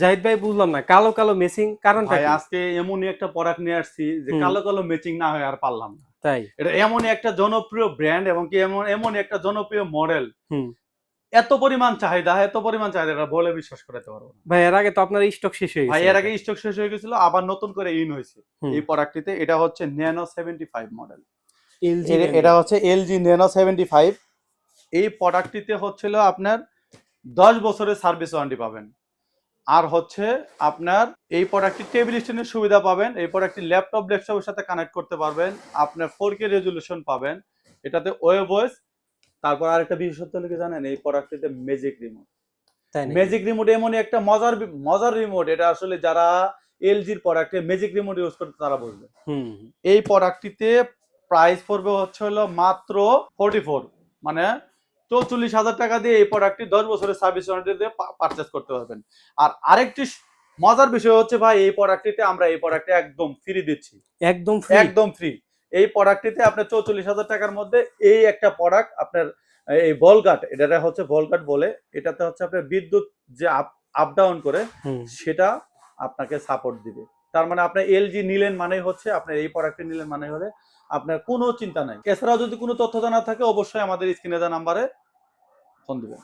জাহিদ ভাই বুঝলাম না, কালো কালো মেসিং কারণটা ভাই কি? আজকে এমনই একটা প্রোডাক্ট নিয়ে আসছি যে হুম, কালো কালো ম্যাচিং না হয় আর পারলাম না। তাই? এটা এমনই একটা জনপ্রিয় ব্র্যান্ড এবং কি এমনই একটা জনপ্রিয় মডেল। হুম। এত পরিমাণ চাহিদা এটা বলে বিশ্বাস করাতে পারবো না। ভাই এর আগে তো আপনার স্টক শেষ হয়ে ভাই গেছে এর এটা। আগে স্টক শেষ হয়ে গেছিল, আবার নতুন করে ইন হয়েছে হুম। এই প্রোডাক্টটিতে। এটা হচ্ছে ন্যানো 75 মডেল। এলজি এটা ব্র্যান্ডের। হচ্ছে এলজি ন্যানো 75। এই প্রোডাক্টটিতে হচ্ছিল আপনার 10 বছরের সার্ভিস ওয়ারেন্টি পাবেন। আর হচ্ছে আপনার এই প্রোডাক্টটি টেবিল স্ট্যান্ডের সুবিধা পাবেন। এই প্রোডাক্টটি ল্যাপটপ ডেস্কটপের সাথে কানেক্ট করতে পারবেন। আপনার 4K রেজোলিউশন পাবেন। এটাতে ওয়েব ভয়েস। তারপর আরেকটা বিশেষত্ব হলো কি জানেন, এই প্রোডাক্টটিতে ম্যাজিক রিমোট। তাই নাকি? ম্যাজিক রিমোট এমনই একটা মজার রিমোট। এটা আসলে যারা এলজির প্রোডাক্টে ম্যাজিক রিমোট ইউজ করতে তারা বুঝবে। হুম। এই প্রোডাক্টটিতে প্রাইস পড়বে হচ্ছে হলো মাত্র 44, মানে 44,000 টাকা দিয়ে এই প্রোডাক্টটি 10 বছরের সার্ভিস ওয়ারেন্টি দিয়ে পারচেস করতে পারবেন। আর আরেকটি মজার বিষয় হচ্ছে ভাই, এই প্রোডাক্টটিতে আমরা এই প্রোডাক্টটি একদম ফ্রি দিচ্ছি। একদম ফ্রি? একদম ফ্রি। এই প্রোডাক্টটিতে আপনার 44,000 টাকার মধ্যে এই একটা প্রোডাক্ট আপনার, এই বল কাট, এটা হচ্ছে বল কাট বলে। এটাতে হচ্ছে আপনার বিদ্যুৎ যে আপ ডাউন করে হুম। সেটা আপনাকে সাপোর্ট দিবে। তার মানে আপনি এলজি নিলেন মানেই হচ্ছে আপনার এই প্রোডাক্টটি নিলেন মানে হলে আপনার কোনো চিন্তা নাই। এছাড়াও যদি কোনো তথ্য জানা থাকে অবশ্যই আমাদের স্ক্রিনে দেওয়া নাম্বারে ফোন দিবেন।